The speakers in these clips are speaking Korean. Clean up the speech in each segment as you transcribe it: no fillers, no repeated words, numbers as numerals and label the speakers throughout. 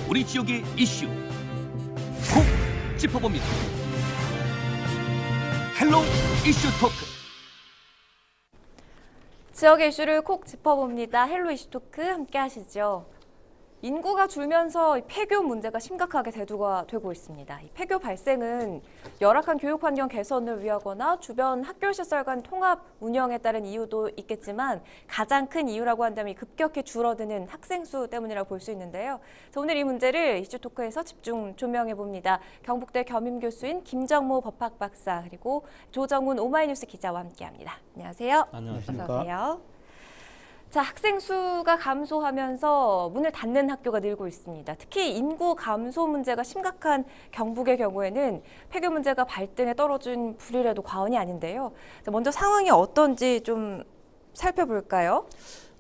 Speaker 1: 우리 지역의 이슈 콕 짚어봅니다. 헬로 이슈 토크.
Speaker 2: 지역의 이슈를 콕 짚어봅니다. 헬로 이슈 토크 함께 하시죠. 인구가 줄면서 폐교 문제가 심각하게 대두가 되고 있습니다. 이 폐교 발생은 열악한 교육 환경 개선을 위하거나 주변 학교 시설 간 통합 운영에 따른 이유도 있겠지만 가장 큰 이유라고 한다면 급격히 줄어드는 학생 수 때문이라고 볼 수 있는데요. 자, 오늘 이 문제를 이슈 토크에서 집중 조명해 봅니다. 경북대 겸임 교수인 김정모 법학 박사 그리고 조정훈 오마이뉴스 기자와 함께합니다. 안녕하세요.
Speaker 3: 안녕하십니까.
Speaker 2: 어서 오세요. 자, 학생 수가 감소하면서 문을 닫는 학교가 늘고 있습니다. 특히 인구 감소 문제가 심각한 경북의 경우에는 폐교 문제가 발등에 떨어진 불이라도 과언이 아닌데요. 자, 먼저 상황이 어떤지 좀 살펴볼까요?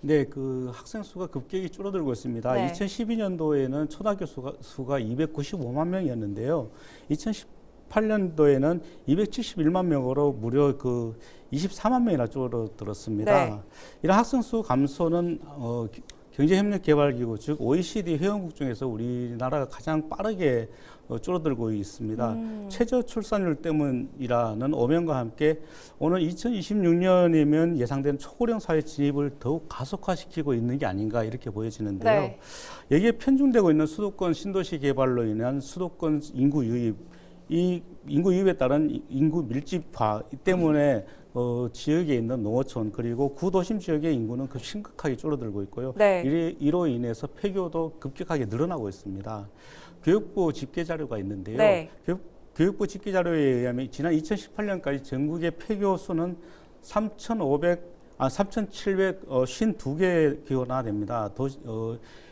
Speaker 3: 네, 그 학생 수가 급격히 줄어들고 있습니다.
Speaker 2: 네.
Speaker 3: 2012년도에는 초등학교 수가 295만 명이었는데요. 2018년도에는 271만 명으로 무려 그 24만 명이나 줄어들었습니다.
Speaker 2: 네.
Speaker 3: 이런 학생 수 감소는 경제협력개발기구 즉 OECD 회원국 중에서 우리나라가 가장 빠르게 줄어들고 있습니다. 최저 출산율 때문이라는 오명과 함께 오늘 2026년이면 예상되는 초고령 사회 진입을 더욱 가속화시키고 있는 게 아닌가 이렇게 보여지는데요.
Speaker 2: 네.
Speaker 3: 여기에 편중되고 있는 수도권 신도시 개발로 인한 수도권 인구 유입, 이 인구 유입에 따른 인구 밀집화 때문에 지역에 있는 농어촌 그리고 구도심 지역의 인구는 심각하게 줄어들고 있고요.
Speaker 2: 네.
Speaker 3: 이로 인해서 폐교도 급격하게 늘어나고 있습니다. 교육부 집계 자료가 있는데요.
Speaker 2: 네.
Speaker 3: 교육부 집계 자료에 의하면 지난 2018년까지 전국의 폐교 수는 3,752개나 됩니다.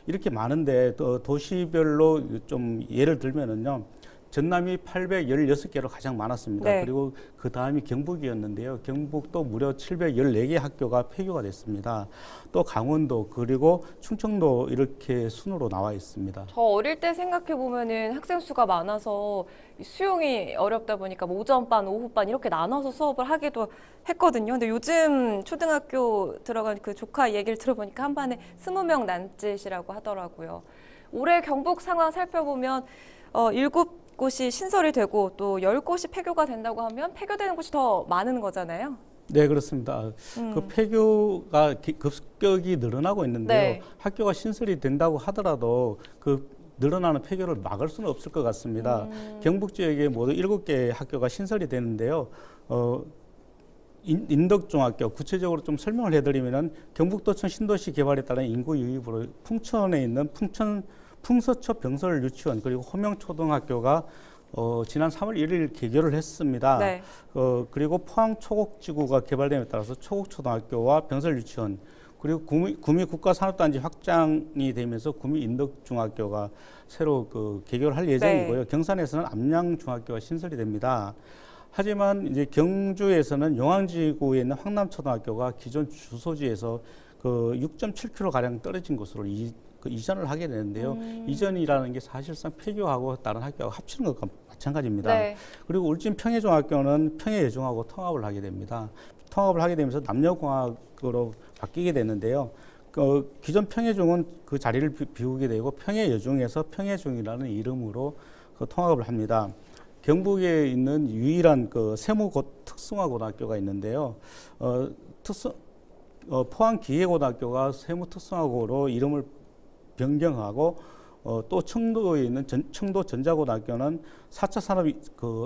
Speaker 3: 이렇게 많은데 도시별로 좀 예를 들면은요. 전남이 816개로 가장 많았습니다.
Speaker 2: 네.
Speaker 3: 그리고 그 다음이 경북이었는데요. 경북도 무려 714개 학교가 폐교가 됐습니다. 또 강원도 그리고 충청도 이렇게 순으로 나와 있습니다.
Speaker 2: 저 어릴 때 생각해 보면은 학생 수가 많아서 수용이 어렵다 보니까 뭐 오전반, 오후반 이렇게 나눠서 수업을 하기도 했거든요. 근데 요즘 초등학교 들어간 그 조카 얘기를 들어보니까 한 반에 20명 남짓이라고 하더라고요. 올해 경북 상황 살펴보면 7곳이 신설이 되고 또 10곳이 폐교가 된다고 하면 폐교되는 곳이 더 많은 거잖아요.
Speaker 3: 네, 그렇습니다. 그 폐교가 급격히 늘어나고 있는데요.
Speaker 2: 네.
Speaker 3: 학교가 신설이 된다고 하더라도 그 늘어나는 폐교를 막을 수는 없을 것 같습니다. 경북 지역에 모두 7개 학교가 신설이 되는데요. 인덕중학교 구체적으로 좀 설명을 해드리면은 경북도청 신도시 개발에 따른 인구 유입으로 풍천에 있는 풍서초 병설 유치원 그리고 호명초등학교가 지난 3월 1일 개교를 했습니다.
Speaker 2: 네.
Speaker 3: 그리고 포항 초곡지구가 개발됨에 따라서 초곡초등학교와 병설 유치원 그리고 구미 국가산업단지 확장이 되면서 구미 인덕중학교가 새로 개교를 할 예정이고요.
Speaker 2: 네.
Speaker 3: 경산에서는 암양중학교가 신설이 됩니다. 하지만 이제 경주에서는 용왕지구에 있는 황남초등학교가 기존 주소지에서 6.7km 가량 떨어진 곳으로 이전을 하게 되는데요. 이전이라는 게 사실상 폐교하고 다른 학교하고 합치는 것과 마찬가지입니다.
Speaker 2: 네.
Speaker 3: 그리고 울진 평해중학교는 평해예중하고 통합을 하게 됩니다. 통합을 하게 되면서 남녀공학으로 바뀌게 되는데요. 기존 평해중은 그 자리를 비우게 되고 평해여중에서 평해중이라는 이름으로 통합을 합니다. 경북에 있는 유일한 세무 특성화고등학교가 있는데요. 포항기계고등학교가 세무특성화고로 이름을 변경하고 또 청도에 있는 청도전자고등학교는 4차 산업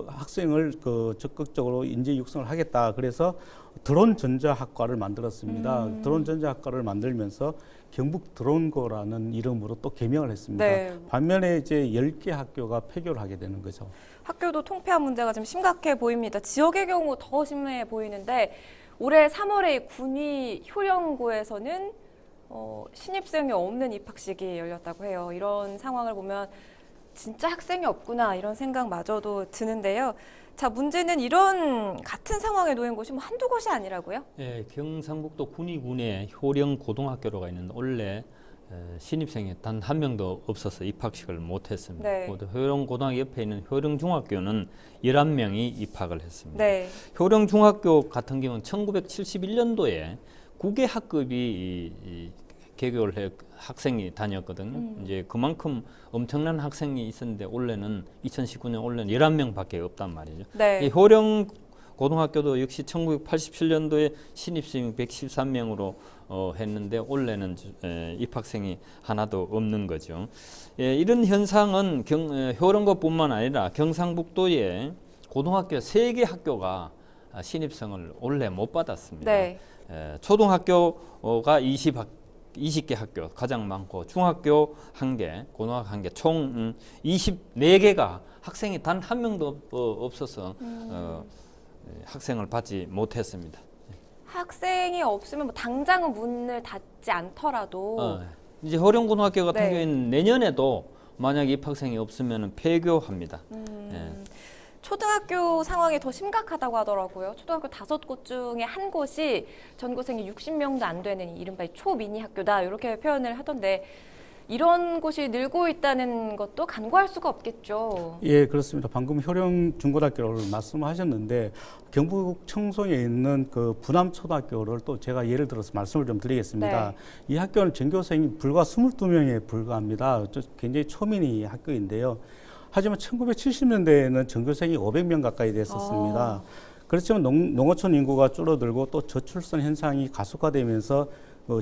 Speaker 3: 학생을 적극적으로 인재 육성을 하겠다. 그래서 드론전자학과를 만들었습니다. 드론전자학과를 만들면서 경북 드론고라는 이름으로 또 개명을 했습니다.
Speaker 2: 네.
Speaker 3: 반면에 이제 10개 학교가 폐교를 하게 되는 거죠.
Speaker 2: 학교도 통폐합 문제가 좀 심각해 보입니다. 지역의 경우 더 심해 보이는데 올해 3월에 군위 효령고에서는 신입생이 없는 입학식이 열렸다고 해요. 이런 상황을 보면 진짜 학생이 없구나 이런 생각마저도 드는데요. 자, 문제는 이런 같은 상황에 놓인 곳이 뭐 한두 곳이 아니라고요?
Speaker 4: 예, 경상북도 군위군에 효령고등학교로가 있는데 원래 신입생이 단 한 명도 없어서 입학식을 못했습니다.
Speaker 2: 네.
Speaker 4: 효령고등학교 옆에 있는 효령중학교는 11명이 입학을 했습니다.
Speaker 2: 네.
Speaker 4: 효령중학교 같은 경우는 1971년도에 국외 학급이 개교를 해 학생이 다녔거든요. 이제 그만큼 엄청난 학생이 있었는데 올해는 2019년 올해는 11명밖에 없단 말이죠.
Speaker 2: 네.
Speaker 4: 이 효령 고등학교도 역시 1987년도에 신입생 113명으로 했는데 올해는 입학생이 하나도 없는 거죠. 이런 현상은 효령고뿐만 아니라 경상북도에 고등학교 3개 학교가 신입생을 올해 못 받았습니다.
Speaker 2: 네.
Speaker 4: 초등학교가 20개 학교 가장 많고 중학교 1개, 고등학교 1개 총 24개가 학생이 단 한 명도 없어서 학생을 받지 못했습니다.
Speaker 2: 학생이 없으면 뭐 당장은 문을 닫지 않더라도
Speaker 4: 이제 호령고등학교 같은
Speaker 2: 네.
Speaker 4: 경우에는 내년에도 만약 입학생이 없으면 폐교합니다.
Speaker 2: 초등학교 상황이 더 심각하다고 하더라고요. 초등학교 5곳 중에 한 곳이 전교생이 60명도 안 되는 이른바 초미니 학교다 이렇게 표현을 하던데 이런 곳이 늘고 있다는 것도 간과할 수가 없겠죠.
Speaker 3: 예, 그렇습니다. 방금 효령 중고등학교를 말씀하셨는데 경북 청송에 있는 그 부남초등학교를 또 제가 예를 들어서 말씀을 좀 드리겠습니다.
Speaker 2: 네.
Speaker 3: 이 학교는 전교생이 불과 22명에 불과합니다. 굉장히 초미니 학교인데요. 하지만 1970년대에는 전교생이 500명 가까이 됐었습니다. 그렇지만 농어촌 인구가 줄어들고 또 저출산 현상이 가속화되면서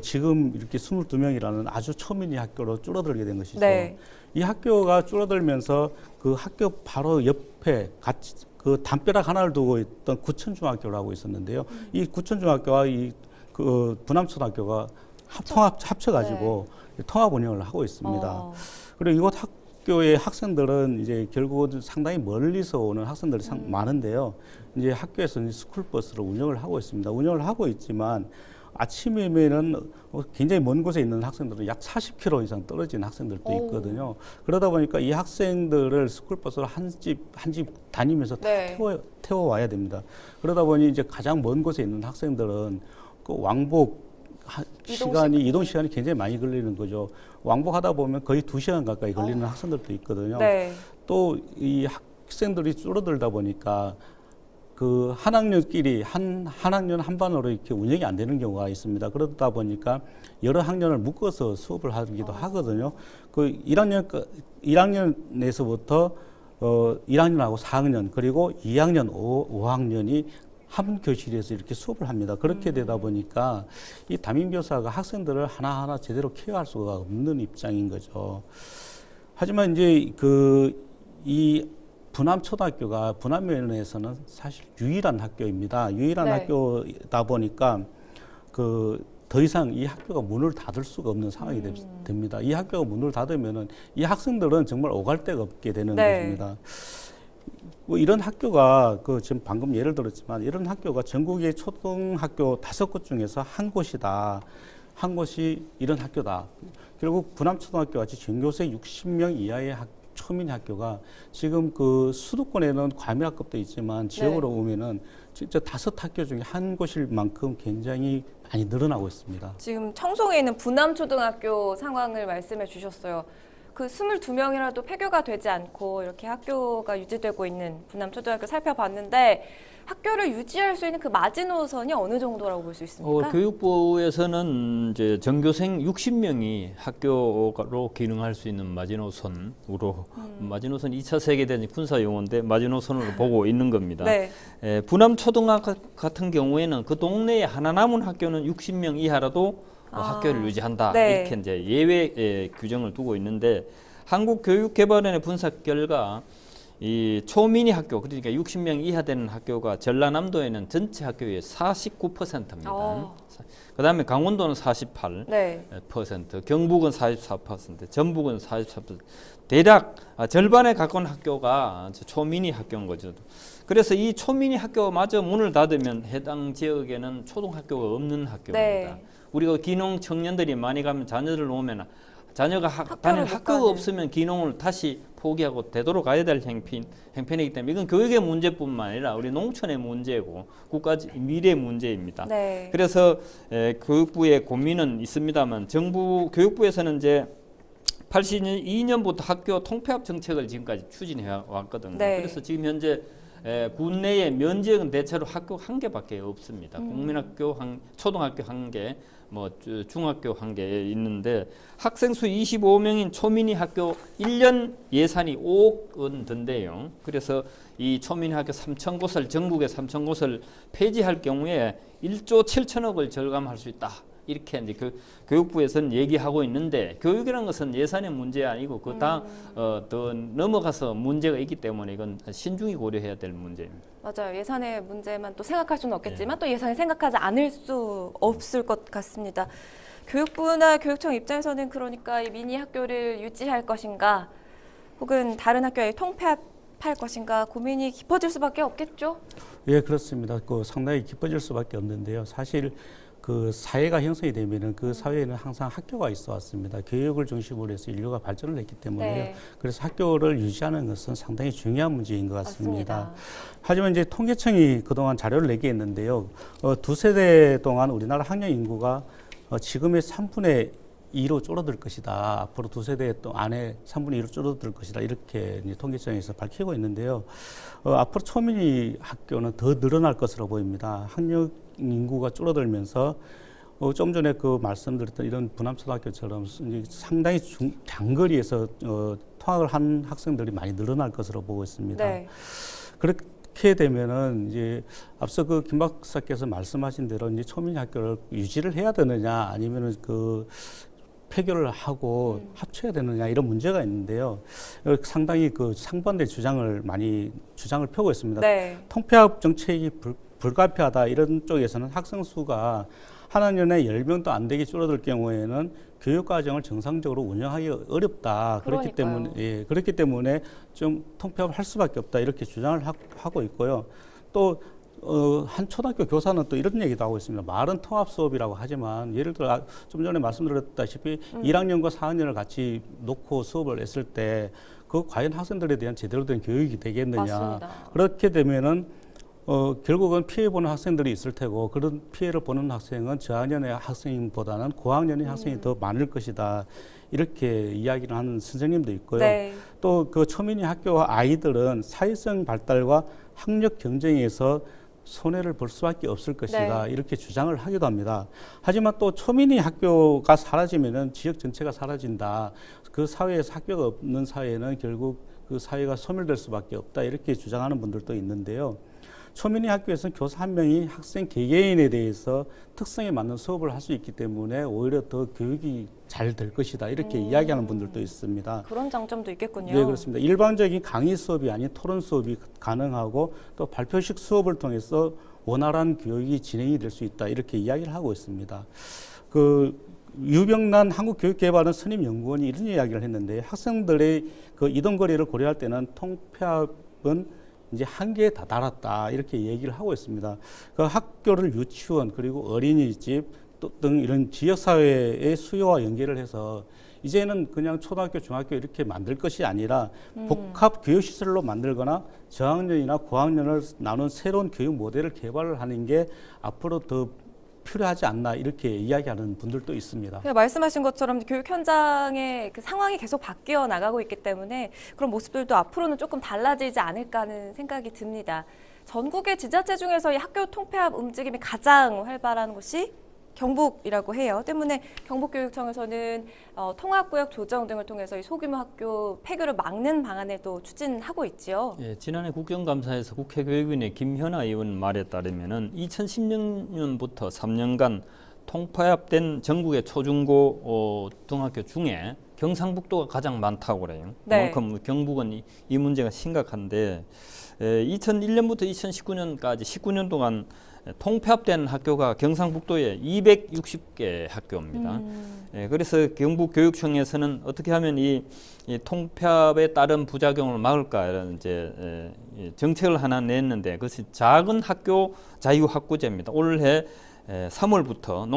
Speaker 3: 지금 이렇게 22명이라는 아주 초미니 학교로 줄어들게 된 것이죠.
Speaker 2: 네.
Speaker 3: 이 학교가 줄어들면서 그 학교 바로 옆에 같이 그 담벼락 하나를 두고 있던 구천중학교라고 있었는데요. 이 구천중학교와 이 그 부남초등학교가 합쳐가지고 통합 운영을 하고 있습니다. 그리고 이곳 학교의 학생들은 이제 결국 상당히 멀리서 오는 학생들이 많은데요. 이제 학교에서 스쿨버스를 운영을 하고 있습니다. 운영을 하고 있지만 아침이면은 굉장히 먼 곳에 있는 학생들은 약 40km 이상 떨어진 학생들도 있거든요. 그러다 보니까 이 학생들을 스쿨버스로 한 집 다니면서 다 태워와야 됩니다. 그러다 보니 이제 가장 먼 곳에 있는 학생들은 그 왕복 이동 시간이 굉장히 많이 걸리는 거죠. 왕복하다 보면 거의 2시간 가까이 걸리는 학생들도 있거든요.
Speaker 2: 네.
Speaker 3: 또 이 학생들이 줄어들다 보니까 그 한 학년끼리 한 학년 한 반으로 이렇게 운영이 안 되는 경우가 있습니다. 그러다 보니까 여러 학년을 묶어서 수업을 하기도 하거든요. 그 1학년에서부터 1학년하고 4학년 그리고 2학년, 5학년이 한 교실에서 이렇게 수업을 합니다. 그렇게 되다 보니까 이 담임교사가 학생들을 하나하나 제대로 케어할 수가 없는 입장인 거죠. 하지만 이제 이 부남초등학교가 부남면에서는 사실 유일한 학교입니다. 유일한 학교다 보니까 더 이상 이 학교가 문을 닫을 수가 없는 상황이 됩니다. 이 학교가 문을 닫으면은 이 학생들은 정말 오갈 데가 없게 되는 것입니다. 뭐 이런 학교가 지금 방금 예를 들었지만 이런 학교가 전국의 초등학교 5곳 중에서 한 곳이다. 한 곳이 이런 학교다. 결국 부남초등학교 같이 전교생 60명 이하의 초민 학교가 지금 그 수도권에는 과밀학급도 있지만 지역으로 오면은 진짜 5학교 중에 한 곳일 만큼 굉장히 많이 늘어나고 있습니다.
Speaker 2: 지금 청송에 있는 부남초등학교 상황을 말씀해 주셨어요. 그 22명이라도 폐교가 되지 않고 이렇게 학교가 유지되고 있는 부남초등학교 살펴봤는데 학교를 유지할 수 있는 그 마지노선이 어느 정도라고 볼 수 있습니까?
Speaker 4: 교육부에서는 이제 전교생 60명이 학교로 기능할 수 있는 마지노선으로 마지노선 2차 세계대전 군사 용어인데 마지노선으로 보고 있는 겁니다. 부남초등학교 같은 경우에는 그 동네에 하나 남은 학교는 60명 이하라도 학교를 유지한다. 이렇게 이제 예외 규정을 두고 있는데 한국교육개발원의 분석 결과 이 초미니 학교 그러니까 60명 이하 되는 학교가 전라남도에는 전체 학교의 49%입니다. 그다음에 강원도는 48%, 경북은 44%, 전북은 44%. 대략 절반에 가까운 학교가 초미니 학교인 거죠. 그래서 이 초미니 학교마저 문을 닫으면 해당 지역에는 초등학교가 없는 학교입니다. 우리가 기농 청년들이 많이 가면 자녀를 놓으면 자녀가 다니는 학교가 없으면 기농을 다시 포기하고 되도록가야 될 형편이기 때문에 이건 교육의 문제뿐만 아니라 우리 농촌의 문제고 국가 미래의 문제입니다. 그래서 교육부의 고민은 있습니다만 정부 교육부에서는 이제 82년부터 학교 통폐합 정책을 지금까지 추진해 왔거든요. 그래서 지금 현재 국내에 면적은 대체로 학교 한 개밖에 없습니다. 국민학교 초등학교 한 개, 뭐 중학교 한 개 있는데 학생 수 25명인 초미니 학교 1년 예산이 5억 원 든대요. 그래서 이 초미니 학교 3,000곳을 전국에 3,000곳을 폐지할 경우에 1조 7천억을 절감할 수 있다. 이렇게 이제 교육부에서는 얘기하고 있는데 교육이라는 것은 예산의 문제 아니고 그다 더 넘어가서 문제가 있기 때문에 이건 신중히 고려해야 될 문제입니다.
Speaker 2: 맞아요. 예산의 문제만 또 생각할 수는 없겠지만 또 예산을 생각하지 않을 수 없을 것 같습니다. 교육부나 교육청 입장에서는 그러니까 이 미니 학교를 유지할 것인가 혹은 다른 학교에 통폐합할 것인가 고민이 깊어질 수밖에 없겠죠?
Speaker 3: 예, 그렇습니다. 상당히 깊어질 수밖에 없는데요. 사실 그 사회가 형성이 되면은 그 사회에는 항상 학교가 있어 왔습니다. 교육을 중심으로 해서 인류가 발전을 했기 때문에요.
Speaker 2: 네.
Speaker 3: 그래서 학교를 유지하는 것은 상당히 중요한 문제인 것 같습니다.
Speaker 2: 맞습니다.
Speaker 3: 하지만 이제 통계청이 그동안 자료를 내게 했는데요. 두 세대 동안 우리나라 학령 인구가 지금의 3분의 2로 줄어들 것이다. 앞으로 두 세대 안에 3분의 2로 줄어들 것이다. 이렇게 이제 통계청에서 밝히고 있는데요. 앞으로 초미니 학교는 더 늘어날 것으로 보입니다. 학령 인구가 줄어들면서 좀 전에 그 말씀드렸던 이런 부남초등학교처럼 상당히 장거리에서 통학을 한 학생들이 많이 늘어날 것으로 보고 있습니다.
Speaker 2: 네.
Speaker 3: 그렇게 되면은 이제 앞서 그 김 박사께서 말씀하신 대로 이제 초미니 학교를 유지를 해야 되느냐 아니면은 그 폐교를 하고 합쳐야 되느냐 이런 문제가 있는데요. 상당히 그 상반된 주장을 펴고 있습니다.
Speaker 2: 네.
Speaker 3: 통폐합 정책이 불가피하다 이런 쪽에서는 학생 수가 한 학년에 10명도 안 되게 줄어들 경우에는 교육 과정을 정상적으로 운영하기 어렵다. 그렇기 때문에 좀 통폐합을 할 수밖에 없다. 이렇게 주장을 하고 있고요. 또 한 초등학교 교사는 또 이런 얘기도 하고 있습니다. 말은 통합 수업이라고 하지만 예를 들어 좀 전에 말씀드렸다시피 1학년과 4학년을 같이 놓고 수업을 했을 때 그 과연 학생들에 대한 제대로 된 교육이 되겠느냐.
Speaker 2: 맞습니다.
Speaker 3: 그렇게 되면은 결국은 피해 보는 학생들이 있을 테고 그런 피해를 보는 학생은 저학년의 학생보다는 고학년의 학생이 더 많을 것이다. 이렇게 이야기를 하는 선생님도 있고요.
Speaker 2: 네.
Speaker 3: 또 그 초미니 학교 아이들은 사회성 발달과 학력 경쟁에서 손해를 볼 수밖에 없을 것이다.
Speaker 2: 네.
Speaker 3: 이렇게 주장을 하기도 합니다. 하지만 또 초미니 학교가 사라지면은 지역 전체가 사라진다. 그 사회에서 학교가 없는 사회는 결국 그 사회가 소멸될 수밖에 없다. 이렇게 주장하는 분들도 있는데요. 초미니 학교에서는 교사 한 명이 학생 개개인에 대해서 특성에 맞는 수업을 할 수 있기 때문에 오히려 더 교육이 잘 될 것이다. 이렇게 이야기하는 분들도 있습니다.
Speaker 2: 그런 장점도 있겠군요.
Speaker 3: 네, 그렇습니다. 일반적인 강의 수업이 아닌 토론 수업이 가능하고 또 발표식 수업을 통해서 원활한 교육이 진행이 될 수 있다. 이렇게 이야기를 하고 있습니다. 유병란 한국교육개발원 선임연구원이 이런 이야기를 했는데 학생들의 그 이동거리를 고려할 때는 통폐합은 이제 한계에 다다랐다 이렇게 얘기를 하고 있습니다. 그 학교를 유치원 그리고 어린이집 등 이런 지역사회의 수요와 연계를 해서 이제는 그냥 초등학교, 중학교 이렇게 만들 것이 아니라 복합 교육시설로 만들거나 저학년이나 고학년을 나눈 새로운 교육 모델을 개발을 하는 게 앞으로 더 필요하지 않나 이렇게 이야기하는 분들도 있습니다.
Speaker 2: 말씀하신 것처럼 교육 현장의 그 상황이 계속 바뀌어 나가고 있기 때문에 그런 모습들도 앞으로는 조금 달라지지 않을까 하는 생각이 듭니다. 전국의 지자체 중에서 이 학교 통폐합 움직임이 가장 활발한 곳이 경북이라고 해요. 때문에 경북교육청에서는 통합구역 조정 등을 통해서 이 소규모 학교 폐교를 막는 방안을 또 추진하고 있지요.
Speaker 4: 예, 지난해 국정감사에서 국회교육위원회 김현아 의원 말에 따르면은 2016년부터 3년간 통폐합된 전국의 초중고 등학교 중에 경상북도가 가장 많다고 그래요.
Speaker 2: 네.
Speaker 4: 그만큼 경북은 이 문제가 심각한데 2001년부터 2019년까지 19년 동안 통폐합된 학교가 경상북도에 260개 학교입니다. 그래서 경북교육청에서는 어떻게 하면 이 통폐합에 따른 부작용을 막을까 이런 이제 정책을 하나 냈는데 그것이 작은 학교 자유학구제입니다. 올해 3월부터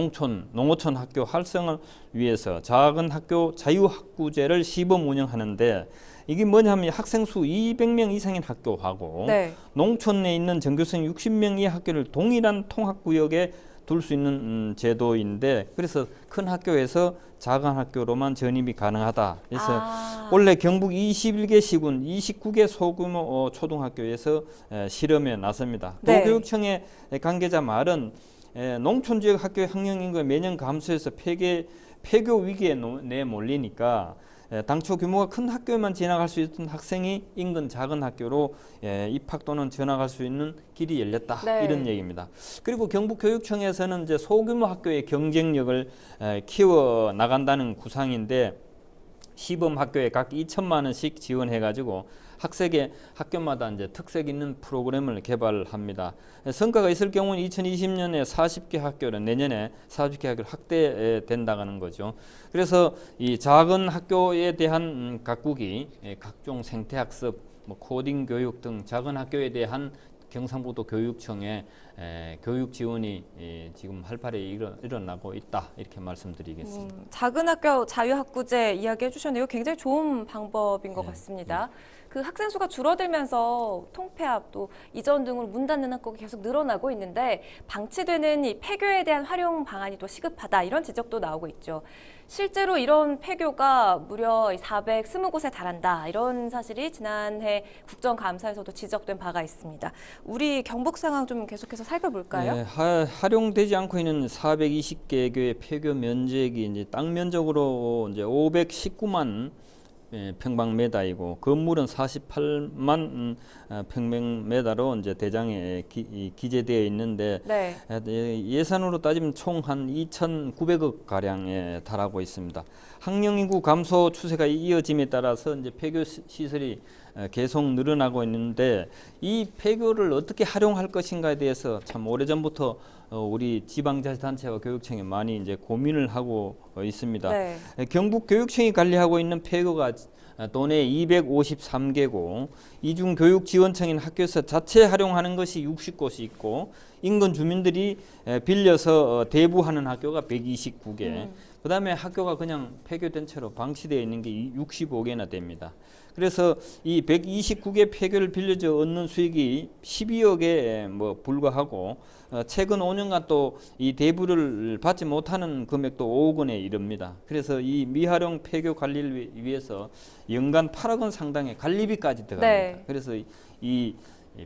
Speaker 4: 농어촌 학교 활성을 위해서 작은 학교 자유학구제를 시범 운영하는데 이게 뭐냐면 학생 수 200명 이상인 학교하고
Speaker 2: 네.
Speaker 4: 농촌에 있는 전교생 60명 이하 학교를 동일한 통학구역에 둘 수 있는 제도인데 그래서 큰 학교에서 작은 학교로만 전입이 가능하다. 그래서 원래 경북 21개 시군 29개 소규모 초등학교에서 실험에 나섭니다.
Speaker 2: 네.
Speaker 4: 도교육청의 관계자 말은 농촌 지역 학교의 학령 인구가 매년 감소해서 폐교 위기에 내몰리니까 당초 규모가 큰 학교에만 진학할 수 있던 학생이 인근 작은 학교로 입학 또는 전학할 수 있는 길이 열렸다.
Speaker 2: 네.
Speaker 4: 이런 얘기입니다. 그리고 경북교육청에서는 이제 소규모 학교의 경쟁력을 키워 나간다는 구상인데 시범 학교에 각 2천만 원씩 지원해가지고 학교마다 이제 특색 있는 프로그램을 개발합니다. 성과가 있을 경우는 2020년에 40개 학교를 내년에 40개 학교를 확대된다는 거죠. 그래서 이 작은 학교에 대한 각국이 각종 생태학습, 코딩 교육 등 작은 학교에 대한 경상북도 교육청의 교육 지원이 지금 활발히 일어나고 있다 이렇게 말씀드리겠습니다.
Speaker 2: 작은 학교 자유학구제 이야기해 주셨네요. 굉장히 좋은 방법인 것 같습니다. 그 학생 수가 줄어들면서 통폐합 또 이전 등으로 문 닫는 학교가 계속 늘어나고 있는데 방치되는 이 폐교에 대한 활용 방안이 또 시급하다 이런 지적도 나오고 있죠. 실제로 이런 폐교가 무려 420곳에 달한다 이런 사실이 지난해 국정감사에서도 지적된 바가 있습니다. 우리 경북 상황 좀 계속해서 살펴볼까요?
Speaker 4: 네, 활용되지 않고 있는 420개교의 폐교 면적이 이제 땅 면적으로 이제 519만 평방미터이고 건물은 48만 평방미터로 이제 대장에 기재되어 있는데
Speaker 2: 네.
Speaker 4: 예산으로 따지면 총 한 2,900억 가량에 달하고 있습니다. 학령 인구 감소 추세가 이어짐에 따라서 이제 폐교 시설이 계속 늘어나고 있는데 이 폐교를 어떻게 활용할 것인가에 대해서 참 오래전부터 우리 지방자치단체와 교육청이 많이 이제 고민을 하고 있습니다.
Speaker 2: 네.
Speaker 4: 경북 교육청이 관리하고 있는 폐교가 도내 253개고 이중 교육지원청인 학교에서 자체 활용하는 것이 60곳이 있고 인근 주민들이 빌려서 대부하는 학교가 129개. 그다음에 학교가 그냥 폐교된 채로 방치되어 있는 게 65개나 됩니다. 그래서 이 129개 폐교를 빌려줘 얻는 수익이 12억에 불과하고 최근 5년간 또 이 대부를 받지 못하는 금액도 5억 원에 이릅니다. 그래서 이 미활용 폐교 관리를 위해서 연간 8억 원 상당의 관리비까지 들어갑니다.
Speaker 2: 네.
Speaker 4: 그래서 이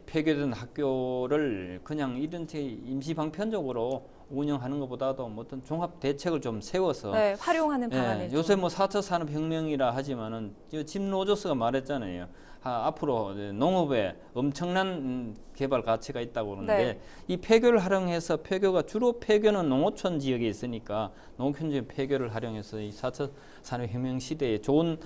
Speaker 4: 폐교된 학교를 그냥 이런 채 임시 방편적으로 운영하는 것보다도 어떤 종합 대책을 좀 세워서
Speaker 2: 활용하는 방안을
Speaker 4: 요새 4차 산업혁명이라 하지만은 짐 로저스가 말했잖아요. 앞으로 농업에 엄청난 개발 가치가 있다고 그러는데 이 폐교를 활용해서 주로 폐교는 농어촌 지역에 있으니까 농어촌 지역 폐교를 활용해서 이 4차 산업혁명 시대에 좋은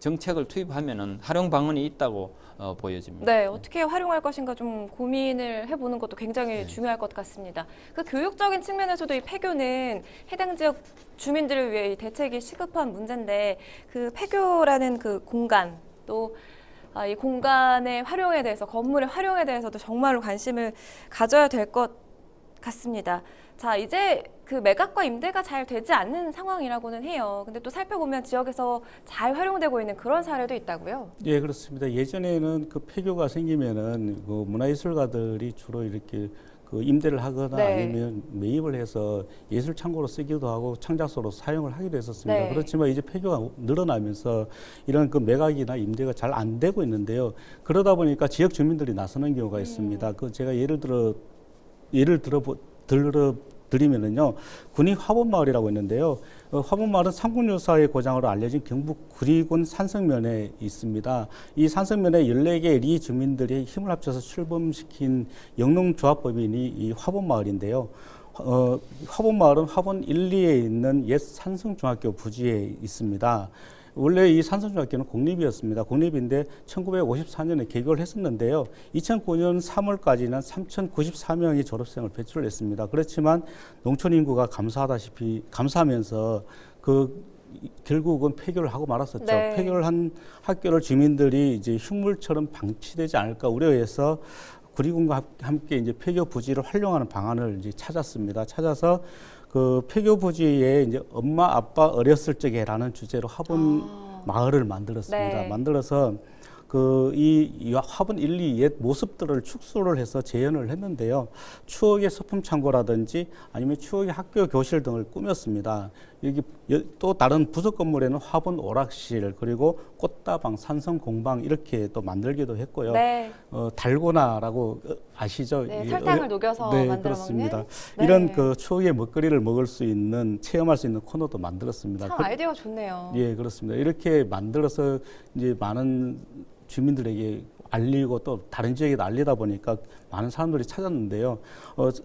Speaker 4: 정책을 투입하면은 활용 방안이 있다고 보여집니다.
Speaker 2: 네, 어떻게 활용할 것인가 좀 고민을 해보는 것도 굉장히 중요할 것 같습니다. 그 교육적인 측면에서도 이 폐교는 해당 지역 주민들을 위해 이 대책이 시급한 문제인데 그 폐교라는 그 공간 또 이 공간의 활용에 대해서 건물의 활용에 대해서도 정말로 관심을 가져야 될 것 같습니다. 자, 이제 그 매각과 임대가 잘 되지 않는 상황이라고는 해요. 근데 또 살펴보면 지역에서 잘 활용되고 있는 그런 사례도 있다고요?
Speaker 3: 예, 그렇습니다. 예전에는 그 폐교가 생기면은 그 문화예술가들이 주로 이렇게 그 임대를 하거나 아니면 매입을 해서 예술 창고로 쓰기도 하고 창작소로 사용을 하기도 했었습니다. 그렇지만 이제 폐교가 늘어나면서 이런 그 매각이나 임대가 잘 안 되고 있는데요. 그러다 보니까 지역 주민들이 나서는 경우가 있습니다. 그 제가 예를 드리면은요, 군위 화본마을이라고 있는데요. 화본마을은 삼국유사의 고장으로 알려진 경북 구리군 산성면에 있습니다. 이 산성면에 14개의 리 주민들이 힘을 합쳐서 출범시킨 영농조합법인이 이 화본마을인데요. 화본마을은 화본 1, 2에 있는 옛 산성중학교 부지에 있습니다. 원래 이 산성중학교는 공립이었습니다. 공립인데 1954년에 개교를 했었는데요. 2009년 3월까지는 3,094명의 졸업생을 배출을 했습니다. 그렇지만 농촌 인구가 감소하면서 결국은 폐교를 하고 말았었죠. 폐교를 한 학교를 주민들이 이제 흉물처럼 방치되지 않을까 우려해서 구리군과 함께 이제 폐교 부지를 활용하는 방안을 이제 찾아서 그 폐교 부지에 이제 엄마 아빠 어렸을 적에라는 주제로 화본 마을을 만들었습니다. 만들어서 이 화분 1, 2 옛 모습들을 축소를 해서 재현을 했는데요. 추억의 소품 창고라든지 아니면 추억의 학교 교실 등을 꾸몄습니다. 여기 또 다른 부속 건물에는 화분 오락실 그리고 꽃다방, 산성 공방 이렇게 또 만들기도 했고요.
Speaker 2: 네.
Speaker 3: 달고나라고 아시죠?
Speaker 2: 네, 설탕을 녹여서
Speaker 3: 네,
Speaker 2: 만들어
Speaker 3: 그렇습니다.
Speaker 2: 먹는.
Speaker 3: 이런
Speaker 2: 네.
Speaker 3: 그 추억의 먹거리를 먹을 수 있는 체험할 수 있는 코너도 만들었습니다.
Speaker 2: 참 아이디어가 좋네요.
Speaker 3: 예, 그렇습니다. 이렇게 만들어서 이제 많은 주민들에게 알리고 또 다른 지역에도 알리다 보니까 많은 사람들이 찾았는데요.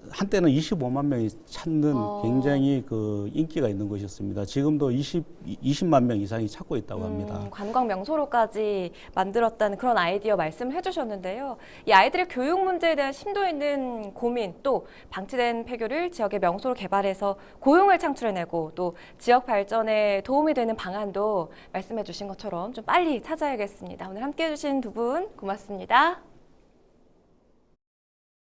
Speaker 3: 한때는 25만 명이 찾는 굉장히 그 인기가 있는 곳이었습니다. 지금도 20만 명 이상이 찾고 있다고 합니다.
Speaker 2: 관광 명소로까지 만들었다는 그런 아이디어 말씀을 해주셨는데요. 이 아이들의 교육 문제에 대한 심도 있는 고민, 또 방치된 폐교를 지역의 명소로 개발해서 고용을 창출해내고 또 지역 발전에 도움이 되는 방안도 말씀해 주신 것처럼 좀 빨리 찾아야겠습니다. 오늘 함께해 주신 두 분 고맙습니다.